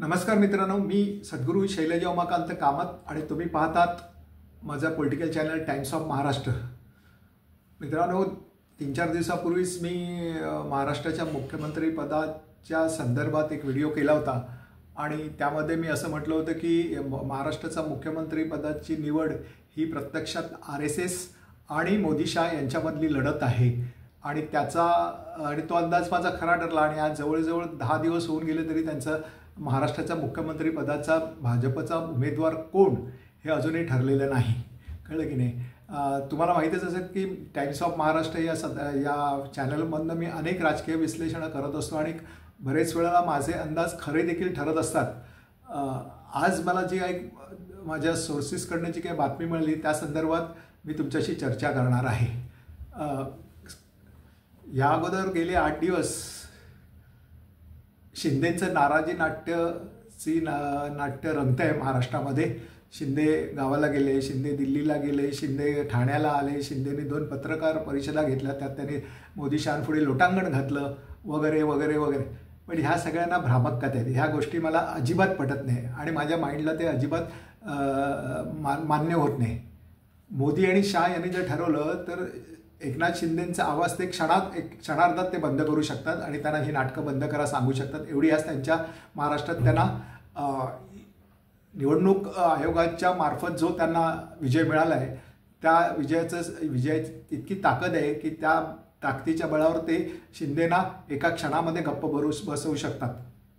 नमस्कार मित्रांनो, मी सद्गुरू शैलजा उमाकांत कामत आणि तुम्ही पाहतात माझा political channel times of Maharashtra. मित्रांनो, 3-4 दिवसापूर्वीच मी महाराष्ट्राच्या मुख्यमंत्री पदाच्या संदर्भात एक व्हिडिओ केला होता आणि त्यामध्ये मी असं म्हटलं होतं की महाराष्ट्राचा मुख्यमंत्री पदाची निवड ही प्रत्यक्षात RSS आणि मोदी शाह यांच्यामधली लढत आहे आणि तो अंदाज माझा खरा ठरला आणि आज जवळजवळ 10 दिवस होऊन गेले तरी त्यांचा महाराष्ट्राच्या मुख्यमंत्री पदाचा भाजपचा उमेदवार कोण हे अजूनही ठरलेलं नाही। कळलं की नाही? तुम्हाला माहितीच असेल की टाइम्स ऑफ महाराष्ट्र या चॅनलमधनं मी अनेक राजकीय विश्लेषणं करत असतो आणि बरेच वेळेला माझे अंदाज खरे देखील ठरत असतात। आज मला जी एक माझ्या सोर्सेसकडनं जी काही बातमी मिळाली त्या संदर्भात मी तुमच्याशी चर्चा करणार आहे। या अगोदर गेले 8 दिवस शिंदेचं नाराजी नाट्य रंगत आहे महाराष्ट्रामध्ये। शिंदे गावाला गेले, शिंदे दिल्लीला गेले, शिंदे ठाण्याला आले, शिंदेने 2 पत्रकार परिषदा घेतल्या, त्यात त्यांनी मोदी शाहांपुढे लोटांगण घातलं वगैरे वगैरे वगैरे। पण ह्या सगळ्यांना भ्रामक कथा आहेत, ह्या गोष्टी मला अजिबात पटत नाही आणि माझ्या माइंडला ते अजिबात मान्य होत नाही। मोदी आणि शाह यांनी जर ठरवलं तर एकनाथ शिंदेंचा आवाज ते क्षणार्धात ते बंद करू शकतात आणि त्यांना ही नाटकं बंद करा सांगू शकतात। एवढी आज त्यांच्या महाराष्ट्रात त्यांना निवडणूक आयोगाच्या मार्फत जो त्यांना विजय मिळाला आहे त्या विजय इतकी ताकद आहे की त्या ताकदीच्या बळावर ते शिंदेना एका क्षणामध्ये गप्प बसवू शकतात,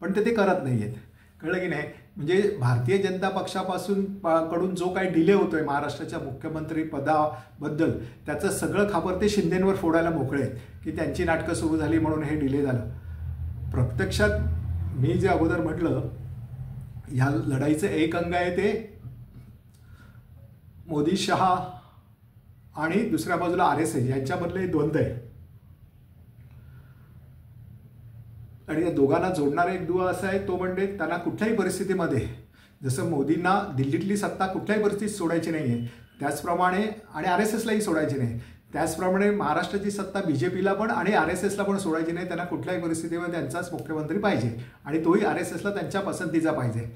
पण ते करत नाही आहेत। कळलं की नाही? म्हणजे भारतीय जनता पक्षाकडून जो काही डिले होतोय महाराष्ट्राच्या मुख्यमंत्री पदाबद्दल त्याचं सगळं खापर ते शिंदेंवर फोडायला मोकळे आहेत की त्यांची नाटकं सुरू झाली म्हणून हे डिले झालं। प्रत्यक्षात मी जे अगोदर म्हटलं ह्या लढाईचं एक अंग आहे ते मोदी शहा आणि दुसऱ्या बाजूला RSS यांच्यामधले द्वंद्व आहे आणि या दोघांना जोडणारा एक दुवा असा आहे तो म्हणजे त्यांना कुठल्याही परिस्थितीमध्ये, जसं मोदींना दिल्लीतली सत्ता कुठल्याही परिस्थितीत सोडायची नाही आहे त्याचप्रमाणे आणि RSSलाही सोडायची नाही, त्याचप्रमाणे महाराष्ट्राची सत्ता BJPला पण आणि RSSला पण सोडायची नाही। त्यांना कुठल्याही परिस्थितीमध्ये त्यांचाच मुख्यमंत्री पाहिजे आणि तोही RSSला त्यांच्या पसंतीचा पाहिजे।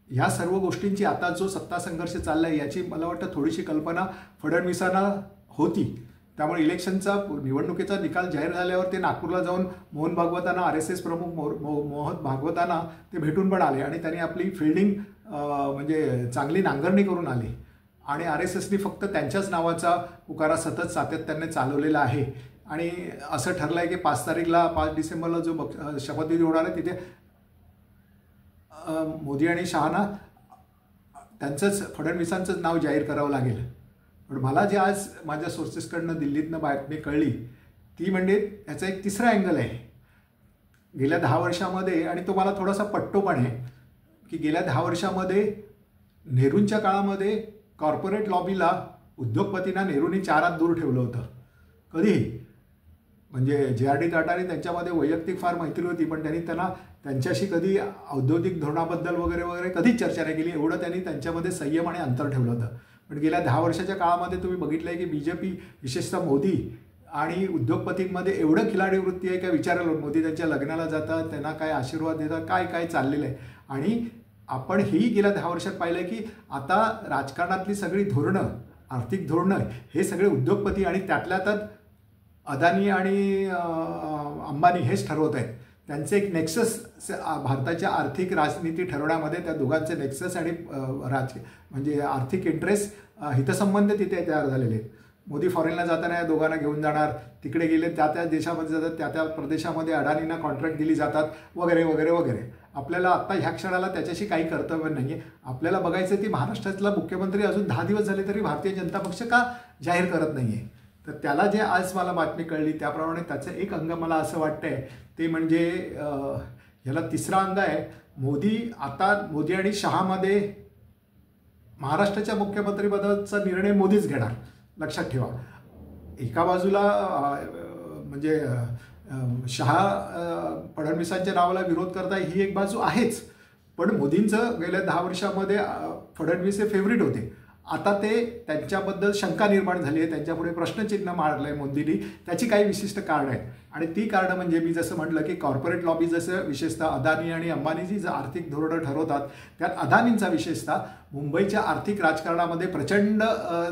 ह्या सर्व गोष्टींची आता जो सत्ता संघर्ष चालला आहे याची मला वाटतं थोडीशी कल्पना फडणवीसांना होती। त्यामुळे इलेक्शनचा निवडणुकीचा निकाल जाहीर झाल्यावर ते नागपूरला जाऊन मोहन भागवतांना RSS प्रमुख मोहन भागवतांना ते भेटून पण आले आणि त्यांनी आपली फिल्डिंग म्हणजे चांगली नांगरणी करून आली आणि RSSनी फक्त त्यांच्याच नावाचा पुकारा सतत सातत्याने चालवलेला आहे आणि असं ठरलं आहे की 5 डिसेंबरला जो शपथविधी होणार आहे तिथे मोदी आणि शहाना त्यांचंच फडणवीसांचंच नाव जाहीर करावं लागेल। पण मला जे आज माझ्या सोर्सेसकडनं दिल्लीतनं बातमी कळली ती म्हणजे याचा एक तिसरा अँगल आहे। गेल्या 10 वर्षामध्ये आणि तो मला थोडासा पटतो पण आहे की गेल्या 10 वर्षामध्ये नेहरूंच्या काळामध्ये कॉर्पोरेट लॉबीला उद्योगपतींना नेहरूंनी 4 हात दूर ठेवलं होतं कधीही। म्हणजे JRD टाटाने त्यांच्यामध्ये वैयक्तिक फार मैत्री होती पण त्यांच्याशी कधी औद्योगिक धोरणाबद्दल वगैरे वगैरे कधीच चर्चा नाही केली, एवढं त्यांनी त्यांच्यामध्ये संयम आणि अंतर ठेवलं होतं। पण गेल्या 10 वर्षाच्या काळामध्ये तुम्ही बघितलं आहे की BJP विशेषतः मोदी आणि उद्योगपतींमध्ये एवढं खिलाडी वृत्ती आहे का विचारायला। मोदी त्यांच्या लग्नाला जातात, त्यांना काय आशीर्वाद देतात, काय काय चाललेलं आहे आणि आपण ही गेल्या 10 वर्षात पाहिलं आहे की आता राजकारणातली सगळी धोरणं, आर्थिक धोरणं हे सगळे उद्योगपती आणि त्यातल्या त्यात अदानी आणि अंबानी हेच ठरवत आहेत। त्यांचे एक नेक्सस भारताच्या आर्थिक राजनीती ठरवण्यामध्ये त्या दोघांचे नेक्सस आणि म्हणजे आर्थिक इंटरेस्ट हितसंबंध तिथे तयार झालेले आहेत। मोदी फॉरेनला जाताना या दोघांना घेऊन जाणार, तिकडे गेले त्या देशामध्ये जातात, त्या प्रदेशामध्ये अडानींना कॉन्ट्रॅक्ट दिली जातात वगैरे वगैरे वगैरे। आपल्याला आत्ता ह्या क्षणाला त्याच्याशी काही कर्तव्य नाही आहे। आपल्याला बघायचं की महाराष्ट्रातला मुख्यमंत्री अजून 10 दिवस झाले तरी भारतीय जनता पक्ष का जाहीर करत नाही आहे। तर त्याला जे आज मला बातमी कळली त्याप्रमाणे त्याचं एक अंग मला असं वाटतंय ते म्हणजे ह्याला तिसरा अंग आहे मोदी आणि शहामध्ये महाराष्ट्राच्या मुख्यमंत्रीपदाचा निर्णय मोदीच घेणार, लक्षात ठेवा। एका बाजूला म्हणजे शहा फडणवीसांच्या नावाला विरोध करताय ही एक बाजू आहेच, पण मोदींचं गेल्या 10 वर्षामध्ये फडणवीस हे फेवरेट होते आता ते त्यांच्याबद्दल शंका निर्माण झाली आहे, त्यांच्यापुढे प्रश्नचिन्ह मारलं आहे मोदींनी. त्याची काही विशिष्ट कारणं आहेत आणि ती कारणं म्हणजे मी जसं म्हटलं की कॉर्पोरेट लॉबी जसं विशेषतः अदानी आणि अंबानीची जी आर्थिक धोरणं ठरवतात त्यात अदानींचा विशेषतः मुंबईच्या आर्थिक राजकारणामध्ये प्रचंड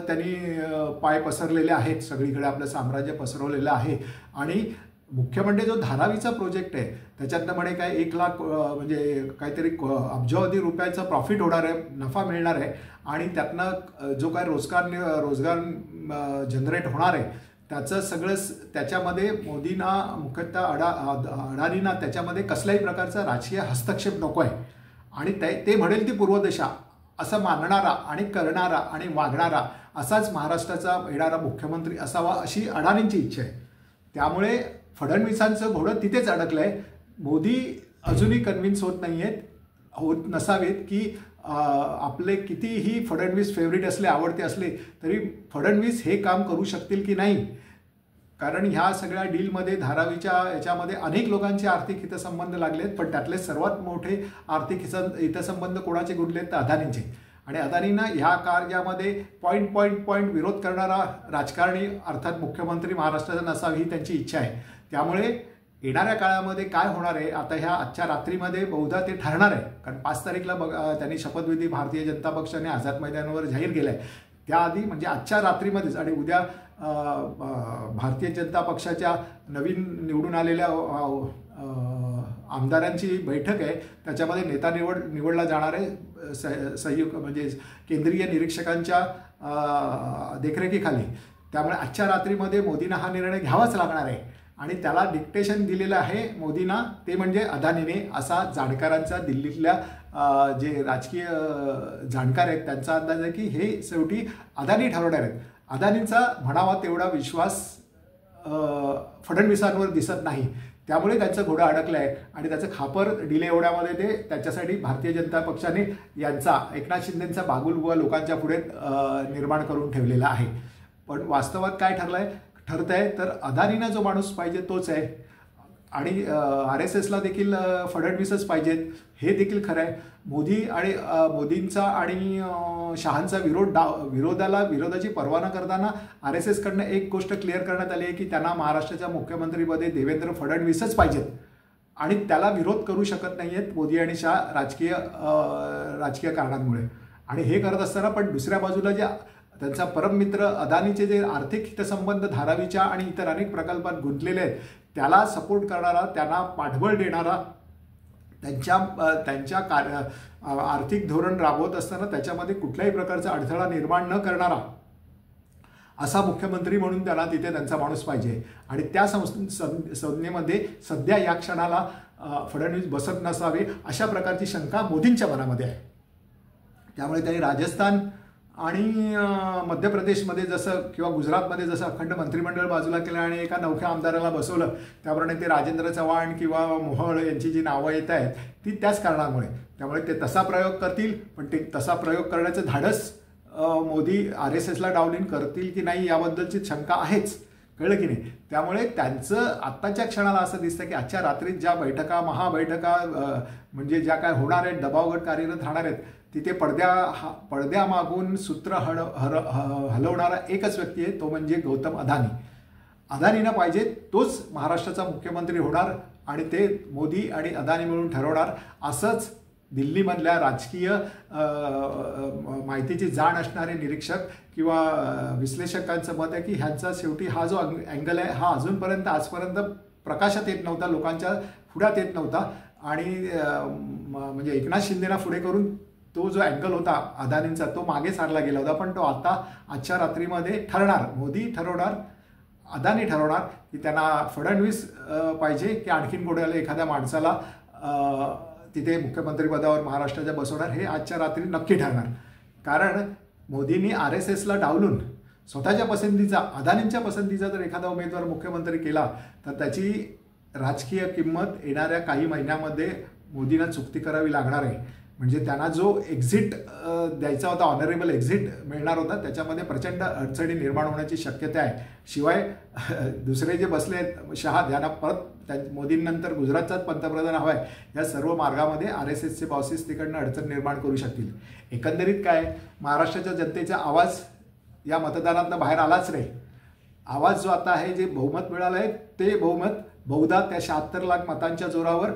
त्यांनी पाय पसरलेले आहेत, सगळीकडे आपलं साम्राज्य पसरवलेलं आहे. आणि मुख्य म्हणजे जो धारावीचा प्रोजेक्ट आहे त्याच्यातनं म्हणे काय 1 लाख म्हणजे काहीतरी अब्जावधी रुपयाचा प्रॉफिट होणार आहे, नफा मिळणार आहे आणि त्यातनं जो काय रोजगार जनरेट होणार आहे त्याचं सगळं त्याच्यामध्ये मोदींना मुख्यतः अडानींना त्याच्यामध्ये कसल्याही प्रकारचा राजकीय हस्तक्षेप नको आहे आणि ते म्हणेल ती पूर्वदिशा असं मानणारा आणि करणारा आणि वागणारा असाच महाराष्ट्राचा येणारा मुख्यमंत्री असावा अशी अडानींची इच्छा आहे. त्यामुळे फडणवीसांचं घोडं तिथेच अडकलं आहे. मोदी अजूनही कन्व्हिन्स होत नसावेत की आपले कितीही फडणवीस फेवरेट असले, आवडते असले तरी फडणवीस हे काम करू शकतील की नाही. कारण ह्या सगळ्या डीलमध्ये धारावीच्या याच्यामध्ये अनेक लोकांचे आर्थिक हितसंबंध लागलेत, पण त्यातले सर्वात मोठे आर्थिक हितसंबंध कोणाचे गुंतलेत तर अदानींचे. आणि अदानींना ह्या कार्यामध्ये पॉईंट विरोध करणारा राजकारणी अर्थात मुख्यमंत्री महाराष्ट्राचा नसावी ही त्यांची इच्छा आहे. त्यामुळे येणाऱ्या काळामध्ये काय होणार आहे आता ह्या आजच्या रात्रीमध्ये बहुधा ते ठरणार आहे. कारण 5 तारीखला त्यांनी शपथविधी भारतीय जनता पक्षाने आझाद मैदानावर जाहीर केला आहे. त्याआधी म्हणजे आजच्या रात्रीमध्येच आणि उद्या भारतीय जनता पक्षाच्या नवीन निवडून आलेल्या आमदारांची बैठक आहे. त्याच्यामध्ये नेता निवडला जाणार आहे संयुक्त म्हणजे केंद्रीय निरीक्षकांच्या देखरेखीखाली. त्यामुळे आजच्या रात्रीमध्ये मोदींना हा निर्णय घ्यावाच लागणार आहे आणि त्याला डिक्टेशन दिलेलं आहे मोदींना ते म्हणजे अदानीने, असा जाणकारांचा दिल्लीतल्या जे राजकीय जाणकार आहेत त्यांचा अंदाज आहे की हे शेवटी अदानी ठरवणार आहेत. अदानींचा म्हणावा तेवढा विश्वास फडणवीसांवर दिसत नाही. त्यामुळे त्यांचं घोडं अडकलं आहे आणि त्याचं खापर डिले एवढ्यामध्ये ते त्याच्यासाठी भारतीय जनता पक्षाने यांचा एकनाथ शिंदेंचा बागुलबुवा लोकांच्या पुढे निर्माण करून ठेवलेला आहे. पण वास्तवात काय ठरत आहे तर अदानींना जो माणूस पाहिजे तोच आहे आणि RSSला देखील फडणवीसच पाहिजेत हे देखील खरं आहे. मोदींचा आणि शहांचा विरोधाची पर्वा न करताना RSSकडनं एक गोष्ट क्लिअर करण्यात आली आहे की त्यांना महाराष्ट्राच्या मुख्यमंत्रीपदी देवेंद्र फडणवीसच पाहिजेत आणि त्याला विरोध करू शकत नाही आहेत मोदी आणि शाह राजकीय कारणांमुळे. आणि हे करत असताना पण दुसऱ्या बाजूला जे त्यांचा परममित्र अदानीचे जे आर्थिक हितसंबंध धारावीच्या आणि इतर अनेक प्रकल्पात गुंतलेले आहेत त्याला सपोर्ट करणारा, त्यांना पाठबळ देणारा, त्यांच्या आर्थिक धोरण राबवत असताना त्याच्यामध्ये कुठल्याही प्रकारचा अडथळा निर्माण न करणारा असा मुख्यमंत्री म्हणून त्यांना तिथे त्यांचा माणूस पाहिजे. आणि त्या संज्ञेमध्ये सध्या या क्षणाला फडणवीस बसत नसावे अशा प्रकारची शंका मोदींच्या मनामध्ये आहे. त्यामुळे त्यांनी राजस्थान आणि मध्य प्रदेशमध्ये जसं किंवा गुजरातमध्ये जसं अखंड मंत्रिमंडळ बाजूला केलं आणि एका नवख्या आमदाराला बसवलं त्याप्रमाणे ते राजेंद्र चव्हाण किंवा मोहोळ यांची जी नावं येत आहेत ती त्याच कारणामुळे. त्यामुळे ते तसा प्रयोग करतील, पण ते तसा प्रयोग करण्याचं धाडस मोदी RSSला डावलिन करतील की नाही याबद्दलची शंका आहेच, कळलं की नाही. त्यामुळे त्यांचं आत्ताच्या क्षणाला असं दिसतं की आजच्या रात्रीत ज्या महाबैठका म्हणजे ज्या काय होणार आहेत, दबावगट कार्यरत राहणार आहेत, तिथे पडद्यामागून सूत्र हलवणारा एकच व्यक्ती आहे, तो म्हणजे गौतम अदानी. अदानींना पाहिजे तोच महाराष्ट्राचा मुख्यमंत्री होणार आणि ते मोदी आणि अदानी मिळून ठरवणार असंच दिल्लीमधल्या राजकीय माहितीची जाण असणारे निरीक्षक किंवा विश्लेषकांचं मत आहे की ह्यांचा शेवटी हा जो अँगल आहे हा आजपर्यंत प्रकाशात येत नव्हता, लोकांच्या पुढ्यात येत नव्हता. आणि म्हणजे एकनाथ शिंदेना पुढे करून तो जो अँगल होता अदानींचा तो मागे सारला गेला होता, पण तो आता आजच्या रात्रीमध्ये ठरणार. मोदी ठरवणार, अदानी ठरवणार की त्यांना फडणवीस पाहिजे की आणखीन कोणाला एखाद्या माणसाला तिथे मुख्यमंत्रीपदावर महाराष्ट्राच्या बसवणार हे आजच्या रात्री नक्की ठरणार. कारण मोदींनी RSSला डावलून स्वतःच्या पसंतीचा, अदानींच्या पसंतीचा जर एखादा उमेदवार मुख्यमंत्री केला तर त्याची राजकीय किंमत येणाऱ्या काही महिन्यामध्ये मोदींना चुकती करावी लागणार आहे. म्हणजे त्यांना जो एक्झिट द्यायचा होता, ऑनरेबल एक्झिट मिळणार होता, त्याच्यामध्ये प्रचंड अडचणी निर्माण होण्याची शक्यता आहे. शिवाय दुसरे जे बसले आहेत शहा, ज्यांना परत मोदींनंतर गुजरातचाच पंतप्रधान हवा आहे, या सर्व मार्गामध्ये RSSचे बॉसेस तिकडनं अडचण निर्माण करू शकतील. एकंदरीत काय, महाराष्ट्राच्या जनतेचा आवाज या मतदानातनं बाहेर आलाच नाही. आवाज जो आता आहे, जे बहुमत मिळालं आहे, ते बहुमत बहुधा त्या 76 लाख मतांच्या जोरावर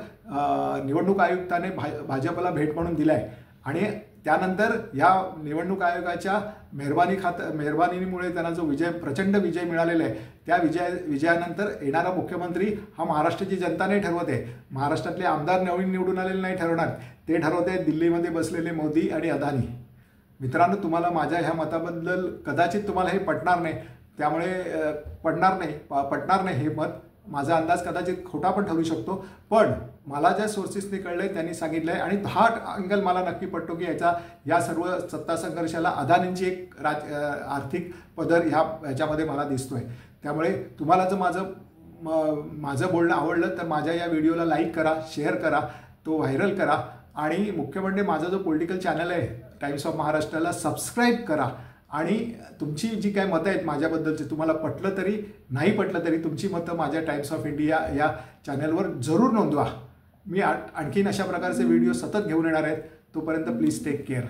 निवडणूक आयुक्ताने भाजपला भेट म्हणून दिलं आहे. आणि त्यानंतर या निवडणूक आयोगाच्या मेहरबानीमुळे त्यांना जो प्रचंड विजय मिळालेला आहे, त्या विजयानंतर येणारा मुख्यमंत्री हा महाराष्ट्राची जनता नाही ठरवत आहे. महाराष्ट्रातले आमदार नवीन निवडून आलेले नाही ठरवणार, ते ठरवत आहेत दिल्लीमध्ये बसलेले मोदी आणि अदानी. मित्रांनो, तुम्हाला माझ्या ह्या मताबद्दल कदाचित तुम्हाला हे पटणार नाही, त्यामुळे पटणार नाही हे मत. माझा अंदाज कदाचित खोटा पण ठरू शकतो, पण मला ज्या सोर्सेसने कळलं आहे त्यांनी सांगितलं आहे, आणि हा अँगल मला नक्की पटतो की या सर्व सत्ता संघर्षाला अदानींची एक आर्थिक पदर ह्याच्यामध्ये मला दिसतोय. त्यामुळे तुम्हाला जर माझं बोलणं आवडलं तर माझ्या या व्हिडिओला लाईक करा, शेअर करा, तो व्हायरल करा, आणि मुख्य म्हणजे माझा जो पॉलिटिकल चॅनल आहे टाइम्स ऑफ महाराष्ट्राला सबस्क्राईब करा. आणि तुमची जी काय मतं आहेत माझ्याबद्दलची, तुम्हाला पटलं तरी नाही पटलं तरी तुमची मतं माझ्या टाइम्स ऑफ इंडिया या चॅनलवर जरूर नोंदवा. मी आणखीन अशा प्रकारचे व्हिडिओ सतत घेऊन येणार आहेत. तोपर्यंत प्लीज टेक केअर.